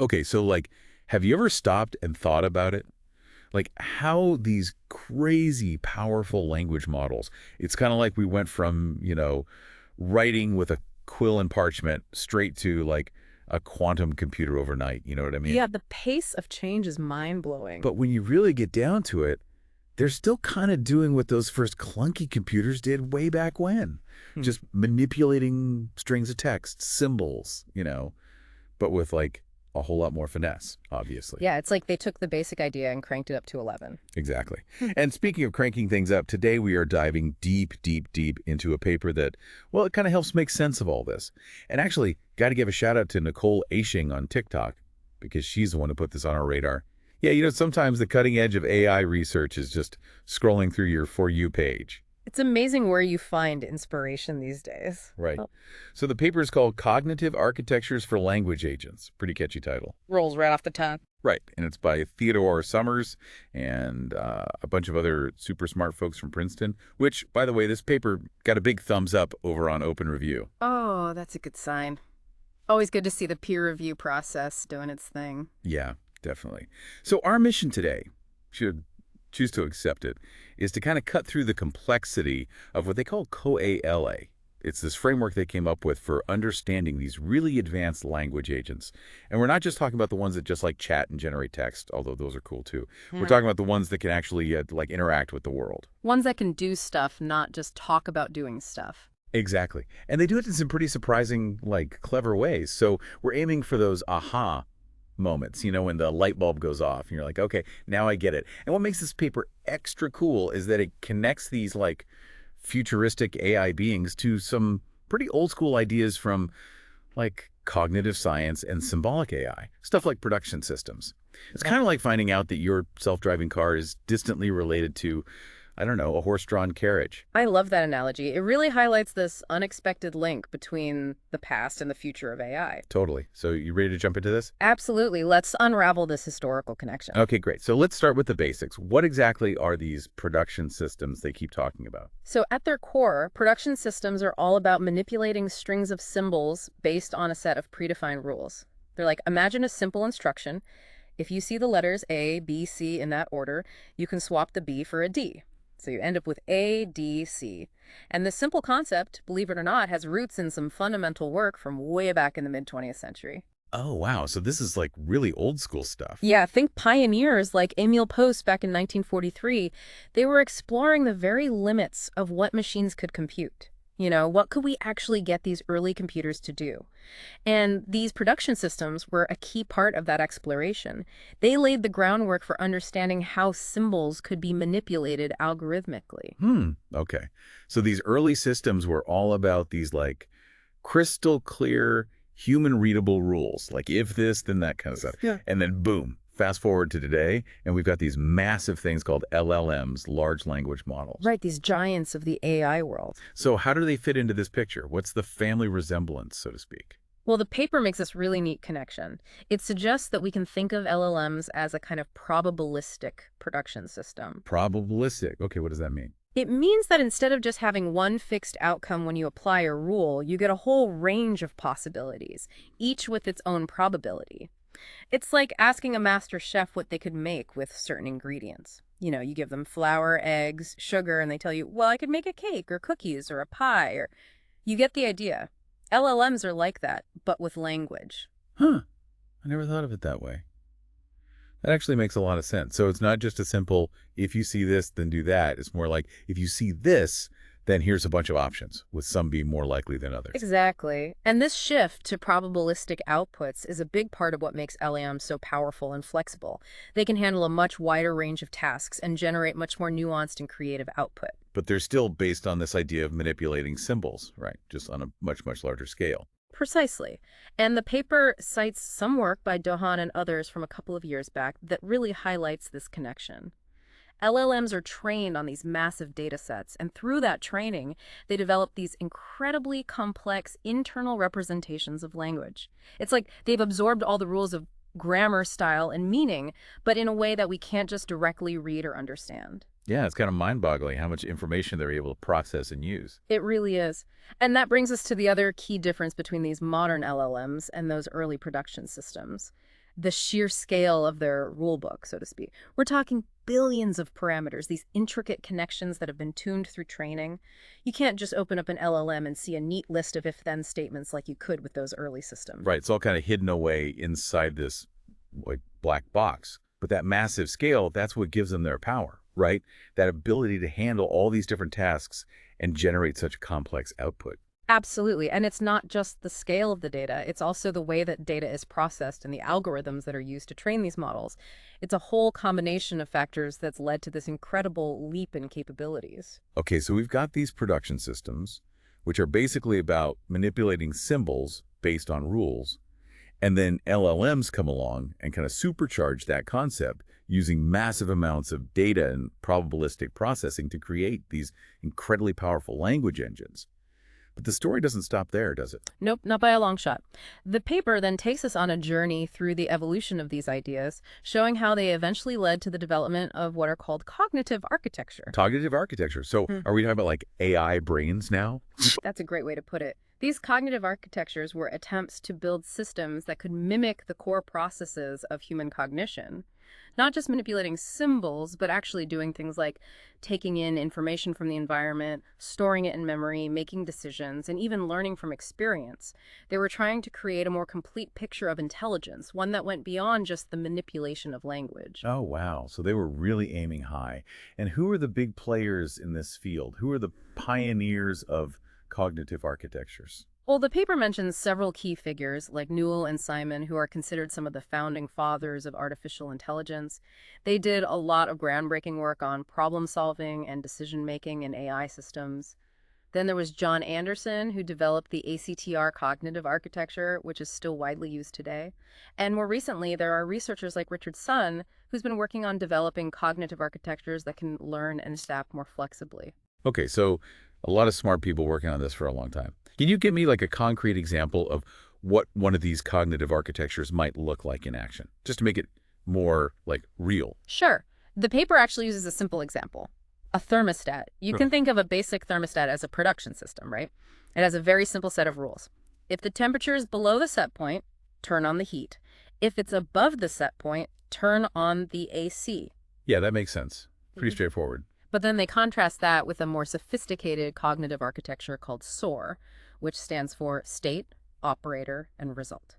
Okay, so like, have you ever stopped and thought about it? Like how these crazy powerful language models, it's kind of like we went from, writing with a quill and parchment straight to like a quantum computer overnight. You know what I mean? Yeah, the pace of change is mind-blowing. But when you really get down to it, they're still kind of doing what those first clunky computers did way back when. Hmm. Just manipulating strings of text, symbols, but with like a whole lot more finesse, obviously. Yeah, it's like they took the basic idea and cranked it up to 11. Exactly. And speaking of cranking things up, today we are diving deep, deep, deep into a paper that, well, it kind of helps make sense of all this. And actually, got to give a shout out to Nicole Ashing on TikTok because she's the one who put this on our radar. Yeah, sometimes the cutting edge of AI research is just scrolling through your For You page. It's amazing where you find inspiration these days. Right. Oh, So the paper is called Cognitive Architectures for Language Agents. Pretty catchy title. rolls right off the tongue. Right. And it's by Theodore Summers and a bunch of other super smart folks from Princeton, which, by the way, this paper got a big thumbs up over on Open Review. Oh, that's a good sign. Always good to see the peer review process doing its thing. Yeah, definitely. So our mission today, should choose to accept it, is to kind of cut through the complexity of what they call CoALA. It's this framework they came up with for understanding these really advanced language agents. And we're not just talking about the ones that just like chat and generate text, although those are cool too. We're talking about the ones that can actually like interact with the world. Ones that can do stuff, not just talk about doing stuff. Exactly. And they do it in some pretty surprising, like clever ways. So we're aiming for those aha moments, when the light bulb goes off and you're like, okay, now I get it. And what makes this paper extra cool is that it connects these like futuristic AI beings to some pretty old school ideas from like cognitive science and symbolic AI, stuff like production systems. It's kind of like finding out that your self-driving car is distantly related to, I don't know, a horse-drawn carriage. I love that analogy. It really highlights this unexpected link between the past and the future of AI. Totally. So you ready to jump into this? Absolutely. Let's unravel this historical connection. Okay, great. So let's start with the basics. What exactly are these production systems they keep talking about? So at their core, production systems are all about manipulating strings of symbols based on a set of predefined rules. They're like, imagine a simple instruction. If you see the letters A, B, C in that order, you can swap the B for a D. So you end up with A, D, C. And this simple concept, believe it or not, has roots in some fundamental work from way back in the mid-20th century. Oh, wow. So this is like really old school stuff. Yeah, think pioneers like Emil Post back in 1943. They were exploring the very limits of what machines could compute. What could we actually get these early computers to do? And these production systems were a key part of that exploration. They laid the groundwork for understanding how symbols could be manipulated algorithmically. Okay. So these early systems were all about these like crystal clear, human readable rules. Like if this, then that kind of stuff. Yeah. And then boom, fast forward to today, and we've got these massive things called LLMs, large language models. Right, these giants of the AI world. So how do they fit into this picture? What's the family resemblance, so to speak? Well, the paper makes this really neat connection. It suggests that we can think of LLMs as a kind of probabilistic production system. Probabilistic. Okay, what does that mean? It means that instead of just having one fixed outcome when you apply a rule, you get a whole range of possibilities, each with its own probability. It's like asking a master chef what they could make with certain ingredients. You give them flour, eggs, sugar, and they tell you, well, I could make a cake or cookies or a pie, or you get the idea. LLMs are like that, but with language. Huh. I never thought of it that way. That actually makes a lot of sense. So it's not just a simple, if you see this, then do that. It's more like, if you see this, then here's a bunch of options, with some being more likely than others. Exactly. And this shift to probabilistic outputs is a big part of what makes LLMs so powerful and flexible. They can handle a much wider range of tasks and generate much more nuanced and creative output. But they're still based on this idea of manipulating symbols, right? Just on a much, much larger scale. Precisely. And the paper cites some work by Dohan and others from a couple of years back that really highlights this connection. LLMs are trained on these massive data sets, and through that training, they develop these incredibly complex internal representations of language. It's like they've absorbed all the rules of grammar, style, and meaning, but in a way that we can't just directly read or understand. Yeah, it's kind of mind-boggling how much information they're able to process and use. It really is. And that brings us to the other key difference between these modern LLMs and those early production systems. the sheer scale of their rule book, so to speak. We're talking billions of parameters, these intricate connections that have been tuned through training. You can't just open up an LLM and see a neat list of if-then statements like you could with those early systems. Right, it's all kind of hidden away inside this like black box. But that massive scale, that's what gives them their power, right? That ability to handle all these different tasks and generate such complex output. Absolutely. And it's not just the scale of the data, it's also the way that data is processed and the algorithms that are used to train these models. It's a whole combination of factors that's led to this incredible leap in capabilities. Okay, so we've got these production systems, which are basically about manipulating symbols based on rules. And then LLMs come along and kind of supercharge that concept using massive amounts of data and probabilistic processing to create these incredibly powerful language engines. But the story doesn't stop there, does it? Nope, not by a long shot. The paper then takes us on a journey through the evolution of these ideas, showing how they eventually led to the development of what are called cognitive architecture. Cognitive architecture. So are we talking about like AI brains now? That's a great way to put it. These cognitive architectures were attempts to build systems that could mimic the core processes of human cognition. Not just manipulating symbols, but actually doing things like taking in information from the environment, storing it in memory, making decisions, and even learning from experience. They were trying to create a more complete picture of intelligence, one that went beyond just the manipulation of language. Oh, wow. So they were really aiming high. And who are the big players in this field? Who are the pioneers of cognitive architectures? Well, the paper mentions several key figures like Newell and Simon, who are considered some of the founding fathers of artificial intelligence. They did a lot of groundbreaking work on problem solving and decision making in AI systems. Then there was John Anderson, who developed the ACTR cognitive architecture, which is still widely used today. And more recently, there are researchers like Richard Sun, who's been working on developing cognitive architectures that can learn and adapt more flexibly. Okay, so a lot of smart people working on this for a long time. Can you give me like a concrete example of what one of these cognitive architectures might look like in action, just to make it more like real? Sure. The paper actually uses a simple example. A thermostat. You can think of a basic thermostat as a production system, right? It has a very simple set of rules. If the temperature is below the set point, turn on the heat. If it's above the set point, turn on the AC. Yeah, that makes sense. Pretty straightforward. But then they contrast that with a more sophisticated cognitive architecture called SOAR, which stands for State, Operator, and Result.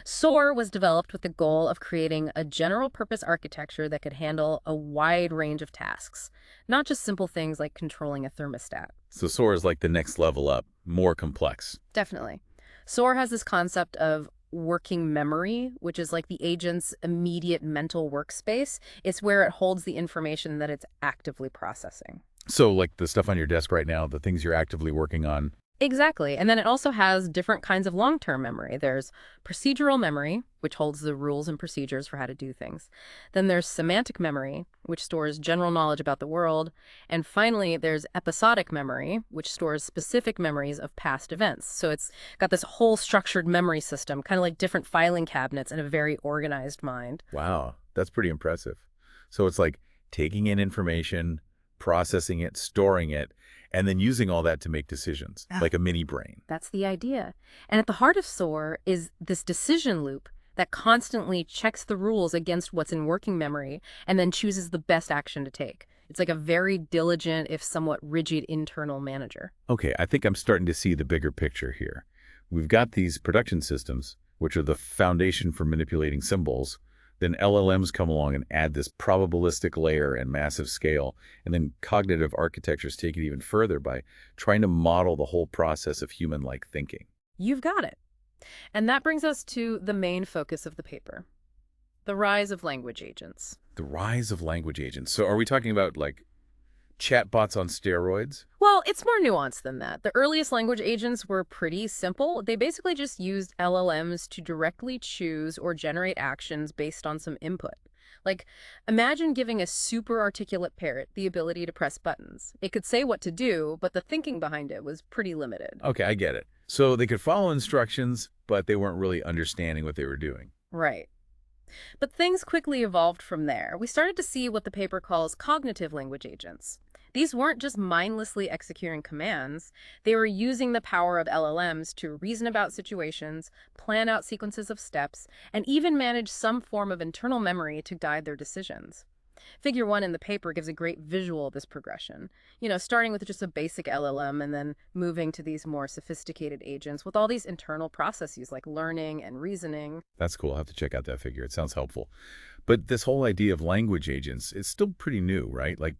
SOAR was developed with the goal of creating a general-purpose architecture that could handle a wide range of tasks, not just simple things like controlling a thermostat. So SOAR is like the next level up, more complex. Definitely. SOAR has this concept of working memory, which is like the agent's immediate mental workspace. It's where it holds the information that it's actively processing. So like the stuff on your desk right now, the things you're actively working on. Exactly. And then it also has different kinds of long-term memory. There's procedural memory, which holds the rules and procedures for how to do things. Then there's semantic memory, which stores general knowledge about the world. And finally, there's episodic memory, which stores specific memories of past events. So it's got this whole structured memory system, kind of like different filing cabinets in a very organized mind. Wow, that's pretty impressive. So it's like taking in information, processing it, storing it, and then using all that to make decisions, like a mini brain. That's the idea. And at the heart of SOAR is this decision loop that constantly checks the rules against what's in working memory and then chooses the best action to take. It's like a very diligent, if somewhat rigid, internal manager. Okay, I think I'm starting to see the bigger picture here. We've got these production systems, which are the foundation for manipulating symbols. Then LLMs come along and add this probabilistic layer and massive scale. And then cognitive architectures take it even further by trying to model the whole process of human-like thinking. You've got it. And that brings us to the main focus of the paper, the rise of language agents. The rise of language agents. So are we talking about like chatbots on steroids? Well, it's more nuanced than that. The earliest language agents were pretty simple. They basically just used LLMs to directly choose or generate actions based on some input. Like, imagine giving a super articulate parrot the ability to press buttons. It could say what to do, but the thinking behind it was pretty limited. Okay, I get it. So they could follow instructions, but they weren't really understanding what they were doing. Right. But things quickly evolved from there. We started to see what the paper calls cognitive language agents. These weren't just mindlessly executing commands, they were using the power of LLMs to reason about situations, plan out sequences of steps, and even manage some form of internal memory to guide their decisions. Figure 1 in the paper gives a great visual of this progression. Starting with just a basic LLM and then moving to these more sophisticated agents with all these internal processes like learning and reasoning. That's cool. I'll have to check out that figure. It sounds helpful. But this whole idea of language agents is still pretty new, right? Like,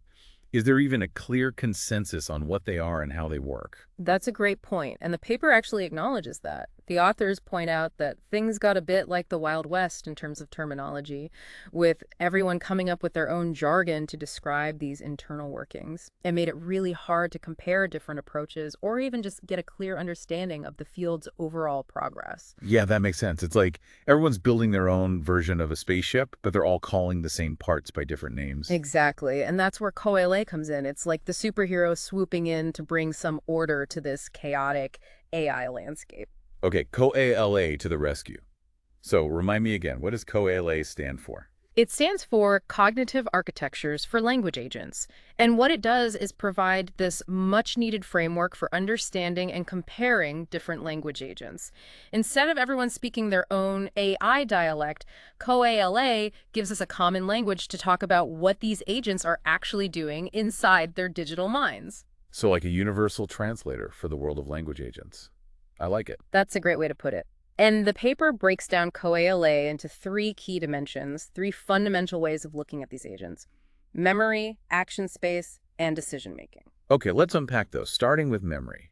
is there even a clear consensus on what they are and how they work? That's a great point, and the paper actually acknowledges that. The authors point out that things got a bit like the Wild West in terms of terminology, with everyone coming up with their own jargon to describe these internal workings. It made it really hard to compare different approaches or even just get a clear understanding of the field's overall progress. Yeah, that makes sense. It's like everyone's building their own version of a spaceship, but they're all calling the same parts by different names. Exactly, and that's where CoALA comes in. It's like the superhero swooping in to bring some order to this chaotic AI landscape. Okay, CoALA to the rescue. So remind me again, what does CoALA stand for? It stands for Cognitive Architectures for Language Agents. And what it does is provide this much needed framework for understanding and comparing different language agents. Instead of everyone speaking their own AI dialect, CoALA gives us a common language to talk about what these agents are actually doing inside their digital minds. So like a universal translator for the world of language agents. I like it. That's a great way to put it. And the paper breaks down CoALA into three key dimensions, three fundamental ways of looking at these agents: memory, action space, and decision making. Okay, let's unpack those, starting with memory.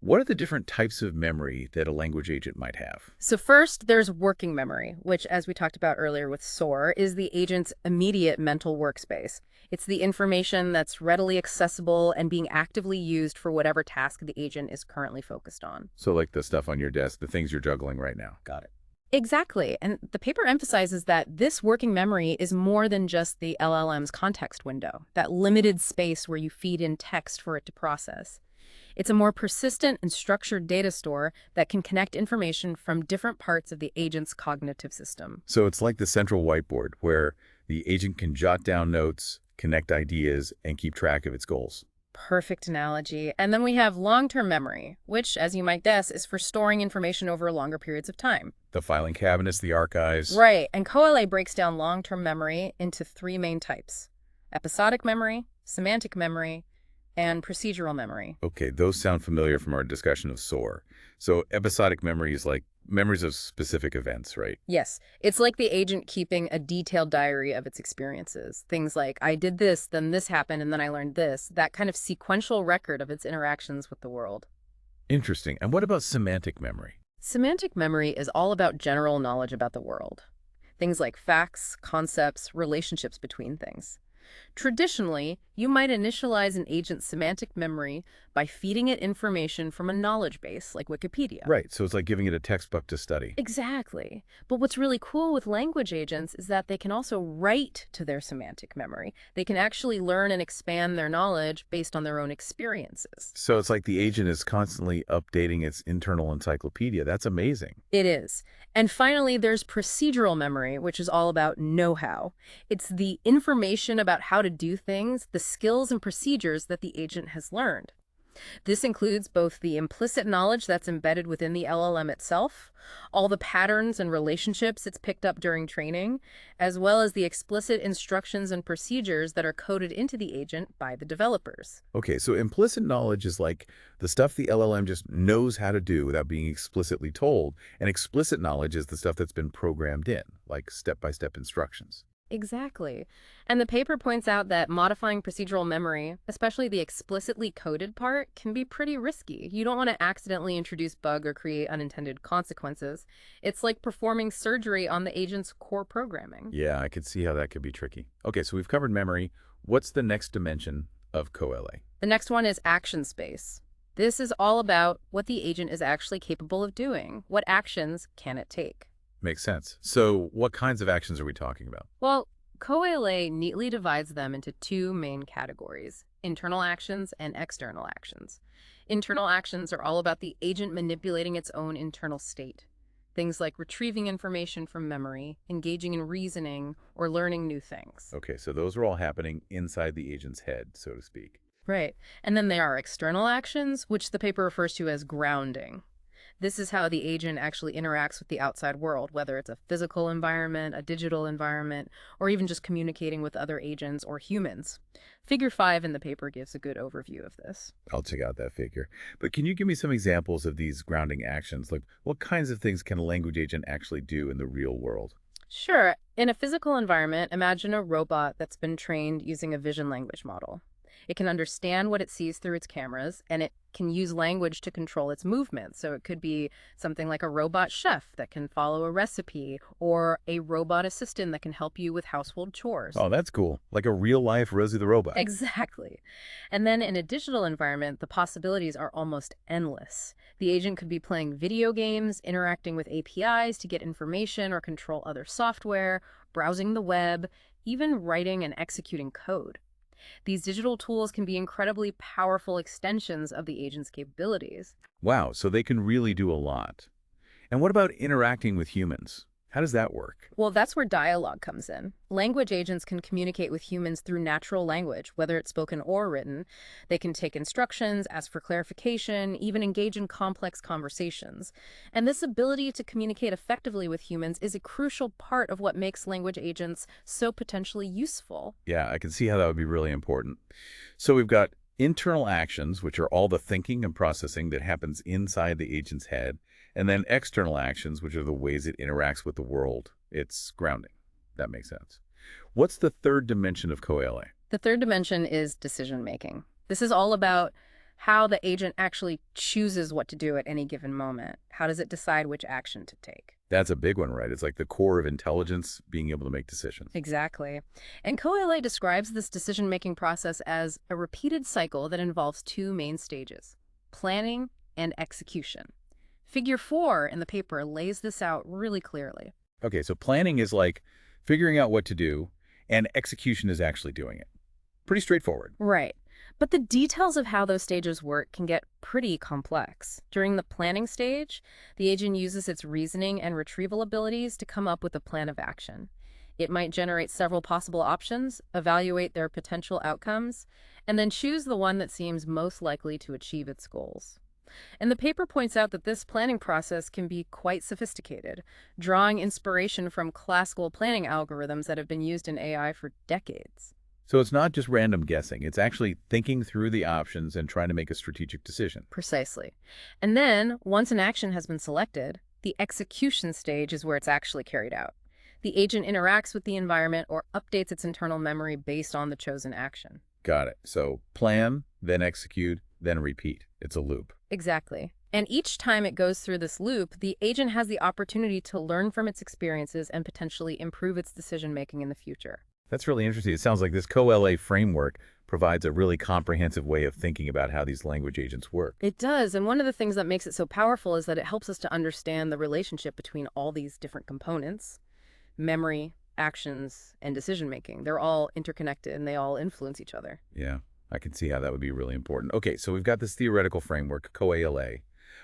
What are the different types of memory that a language agent might have? So first, there's working memory, which, as we talked about earlier with SOAR, is the agent's immediate mental workspace. It's the information that's readily accessible and being actively used for whatever task the agent is currently focused on. So like the stuff on your desk, the things you're juggling right now. Got it. Exactly. And the paper emphasizes that this working memory is more than just the LLM's context window, that limited space where you feed in text for it to process. It's a more persistent and structured data store that can connect information from different parts of the agent's cognitive system. So it's like the central whiteboard where the agent can jot down notes, connect ideas, and keep track of its goals. Perfect analogy. And then we have long-term memory, which, as you might guess, is for storing information over longer periods of time. The filing cabinets, the archives. Right. And CoALA breaks down long-term memory into three main types: episodic memory, semantic memory, and procedural memory. Okay, those sound familiar from our discussion of SOAR. So episodic memory is like memories of specific events, right? Yes, it's like the agent keeping a detailed diary of its experiences. Things like, I did this, then this happened, and then I learned this. That kind of sequential record of its interactions with the world. Interesting. And what about semantic memory? Semantic memory is all about general knowledge about the world. Things like facts, concepts, relationships between things. Traditionally, you might initialize an agent's semantic memory by feeding it information from a knowledge base like Wikipedia. Right, so it's like giving it a textbook to study. Exactly. But what's really cool with language agents is that they can also write to their semantic memory. They can actually learn and expand their knowledge based on their own experiences. So it's like the agent is constantly updating its internal encyclopedia. That's amazing. It is. And finally, there's procedural memory, which is all about know-how. It's the information about how to do things, the skills and procedures that the agent has learned. This includes both the implicit knowledge that's embedded within the LLM itself, all the patterns and relationships it's picked up during training, as well as the explicit instructions and procedures that are coded into the agent by the developers. Okay, so implicit knowledge is like the stuff the LLM just knows how to do without being explicitly told, and explicit knowledge is the stuff that's been programmed in, like step-by-step instructions. Exactly. And the paper points out that modifying procedural memory, especially the explicitly coded part, can be pretty risky. You don't want to accidentally introduce bug or create unintended consequences. It's like performing surgery on the agent's core programming. Yeah, I could see how that could be tricky. Okay, so we've covered memory. What's the next dimension of CoALA? The next one is action space. This is all about what the agent is actually capable of doing. What actions can it take? Makes sense. So what kinds of actions are we talking about? Well, CoALA neatly divides them into two main categories: internal actions and external actions. Internal actions are all about the agent manipulating its own internal state. Things like retrieving information from memory, engaging in reasoning, or learning new things. Okay, so those are all happening inside the agent's head, so to speak. Right. And then there are external actions, which the paper refers to as grounding. This is how the agent actually interacts with the outside world, whether it's a physical environment, a digital environment, or even just communicating with other agents or humans. Figure 5 in the paper gives a good overview of this. I'll check out that figure. But can you give me some examples of these grounding actions? Like, what kinds of things can a language agent actually do in the real world? Sure, in a physical environment, imagine a robot that's been trained using a vision language model. It can understand what it sees through its cameras, and it can use language to control its movements. So it could be something like a robot chef that can follow a recipe, or a robot assistant that can help you with household chores. Oh, that's cool. Like a real-life Rosie the Robot. Exactly. And then in a digital environment, the possibilities are almost endless. The agent could be playing video games, interacting with APIs to get information or control other software, browsing the web, even writing and executing code. These digital tools can be incredibly powerful extensions of the agent's capabilities. Wow, so they can really do a lot. And what about interacting with humans? How does that work? Well, that's where dialogue comes in. Language agents can communicate with humans through natural language, whether it's spoken or written. They can take instructions, ask for clarification, even engage in complex conversations. And this ability to communicate effectively with humans is a crucial part of what makes language agents so potentially useful. Yeah, I can see how that would be really important. So we've got internal actions, which are all the thinking and processing that happens inside the agent's head, and then external actions, which are the ways it interacts with the world. It's grounding. That makes sense. What's the third dimension of CoALA? The third dimension is decision making. This is all about how the agent actually chooses what to do at any given moment. How does it decide which action to take? That's a big one, right? It's like the core of intelligence, being able to make decisions. Exactly. And CoALA describes this decision-making process as a repeated cycle that involves two main stages, planning and execution. Figure 4 in the paper lays this out really clearly. Okay, so planning is like figuring out what to do, and execution is actually doing it. Pretty straightforward. Right. But the details of how those stages work can get pretty complex. During the planning stage, the agent uses its reasoning and retrieval abilities to come up with a plan of action. It might generate several possible options, evaluate their potential outcomes, and then choose the one that seems most likely to achieve its goals. And the paper points out that this planning process can be quite sophisticated, drawing inspiration from classical planning algorithms that have been used in AI for decades. So it's not just random guessing. It's actually thinking through the options and trying to make a strategic decision. Precisely. And then, once an action has been selected, the execution stage is where it's actually carried out. The agent interacts with the environment or updates its internal memory based on the chosen action. Got it. So plan, then execute, then repeat. It's a loop. Exactly. And each time it goes through this loop, the agent has the opportunity to learn from its experiences and potentially improve its decision-making in the future. That's really interesting. It sounds like this CoALA framework provides a really comprehensive way of thinking about how these language agents work. It does, and one of the things that makes it so powerful is that it helps us to understand the relationship between all these different components: memory, actions, and decision-making. They're all interconnected and they all influence each other. Yeah, I can see how that would be really important. Okay, so we've got this theoretical framework, CoALA,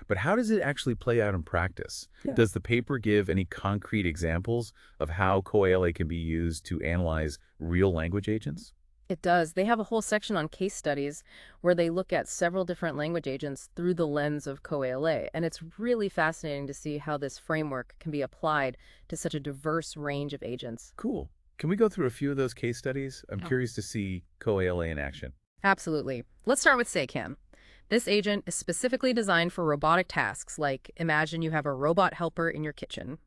but how does it actually play out in practice? Yeah. Does the paper give any concrete examples of how CoALA can be used to analyze real language agents? It does. They have a whole section on case studies where they look at several different language agents through the lens of CoALA, and it's really fascinating to see how this framework can be applied to such a diverse range of agents. Cool. Can we go through a few of those case studies? I'm Oh. curious to see CoALA in action. Absolutely. Let's start with SayCan. This agent is specifically designed for robotic tasks, like imagine you have a robot helper in your kitchen.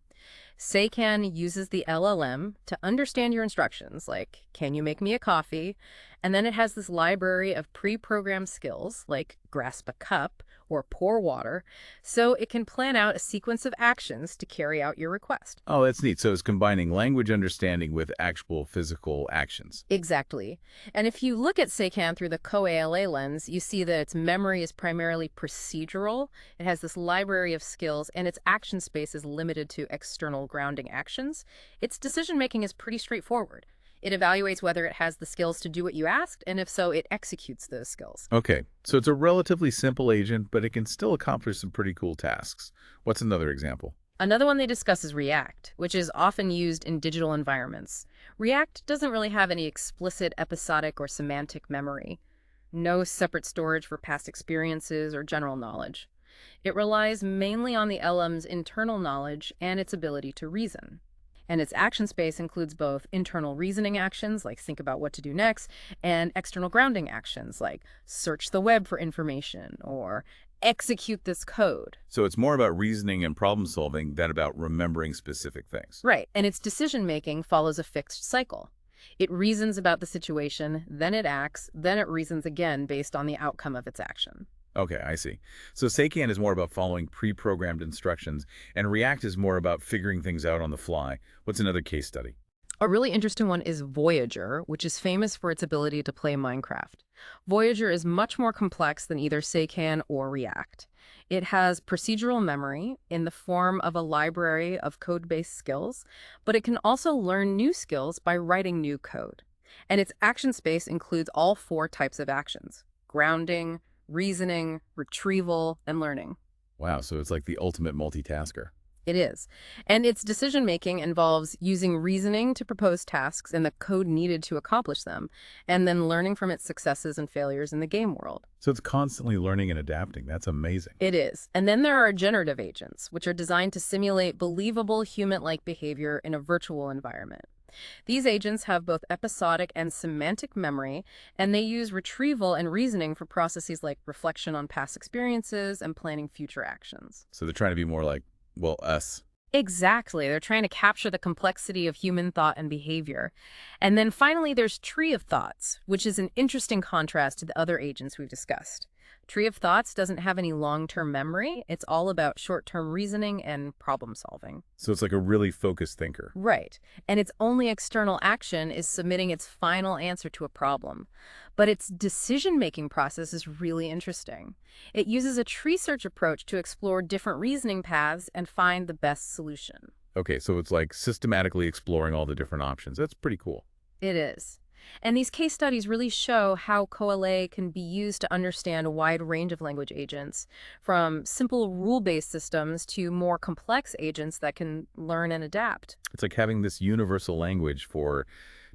SayCan uses the LLM to understand your instructions, like, can you make me a coffee? And then it has this library of pre-programmed skills, like grasp a cup or pour water, so it can plan out a sequence of actions to carry out your request. Oh, that's neat. So it's combining language understanding with actual physical actions. Exactly. And if you look at SayCan through the CoALA lens, you see that its memory is primarily procedural. It has this library of skills, and its action space is limited to external grounding actions. Its decision-making is pretty straightforward. It evaluates whether it has the skills to do what you asked, and if so, it executes those skills. Okay, so it's a relatively simple agent, but it can still accomplish some pretty cool tasks. What's another example? Another one they discuss is React, which is often used in digital environments. React doesn't really have any explicit episodic or semantic memory, no separate storage for past experiences or general knowledge. It relies mainly on the LM's internal knowledge and its ability to reason. And its action space includes both internal reasoning actions, like think about what to do next, and external grounding actions, like search the web for information or execute this code. So it's more about reasoning and problem solving than about remembering specific things. Right, and its decision-making follows a fixed cycle. It reasons about the situation, then it acts, then it reasons again based on the outcome of its action. Okay, I see. So Seikan is more about following pre-programmed instructions, and React is more about figuring things out on the fly. What's another case study? A really interesting one is Voyager, which is famous for its ability to play Minecraft. Voyager is much more complex than either Seikan or React. It has procedural memory in the form of a library of code-based skills, but it can also learn new skills by writing new code. And its action space includes all four types of actions: grounding, reasoning, retrieval, and learning. Wow, so it's like the ultimate multitasker. It is. And its decision-making involves using reasoning to propose tasks and the code needed to accomplish them, and then learning from its successes and failures in the game world. So it's constantly learning and adapting. That's amazing. It is. And then there are generative agents, which are designed to simulate believable human-like behavior in a virtual environment. These agents have both episodic and semantic memory, and they use retrieval and reasoning for processes like reflection on past experiences and planning future actions. So they're trying to be more like, well, us. Exactly. They're trying to capture the complexity of human thought and behavior. And then finally, there's Tree of Thoughts, which is an interesting contrast to the other agents we've discussed. Tree of Thoughts doesn't have any long-term memory. It's all about short-term reasoning and problem solving. So it's like a really focused thinker. Right. And its only external action is submitting its final answer to a problem. But its decision-making process is really interesting. It uses a tree search approach to explore different reasoning paths and find the best solution. Okay, so it's like systematically exploring all the different options. That's pretty cool. It is. And these case studies really show how CoALA can be used to understand a wide range of language agents, from simple rule-based systems to more complex agents that can learn and adapt. It's like having this universal language for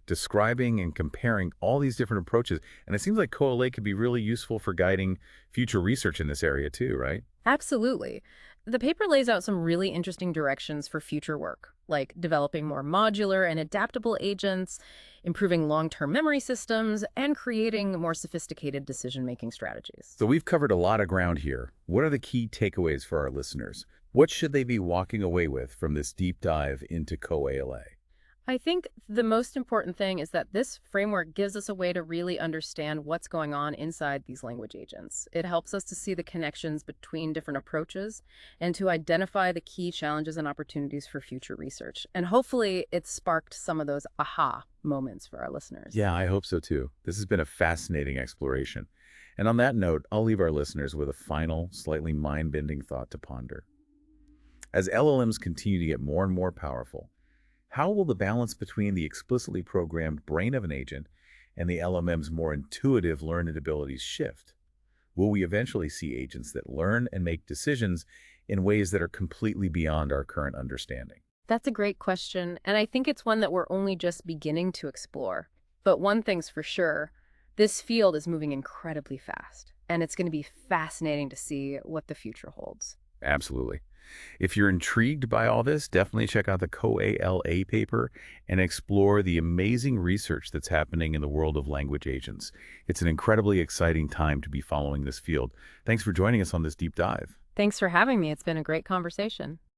describing and comparing all these different approaches. And it seems like CoALA could be really useful for guiding future research in this area too, right? Absolutely. The paper lays out some really interesting directions for future work, like developing more modular and adaptable agents, improving long-term memory systems, and creating more sophisticated decision-making strategies. So we've covered a lot of ground here. What are the key takeaways for our listeners? What should they be walking away with from this deep dive into CoALA? I think the most important thing is that this framework gives us a way to really understand what's going on inside these language agents. It helps us to see the connections between different approaches and to identify the key challenges and opportunities for future research. And hopefully it sparked some of those aha moments for our listeners. Yeah, I hope so too. This has been a fascinating exploration. And on that note, I'll leave our listeners with a final, slightly mind-bending thought to ponder. As LLMs continue to get more and more powerful, how will the balance between the explicitly programmed brain of an agent and the LLM's more intuitive learned abilities shift? Will we eventually see agents that learn and make decisions in ways that are completely beyond our current understanding? That's a great question, and I think it's one that we're only just beginning to explore. But one thing's for sure, this field is moving incredibly fast, and it's going to be fascinating to see what the future holds. Absolutely. If you're intrigued by all this, definitely check out the CoALA paper and explore the amazing research that's happening in the world of language agents. It's an incredibly exciting time to be following this field. Thanks for joining us on this deep dive. Thanks for having me. It's been a great conversation.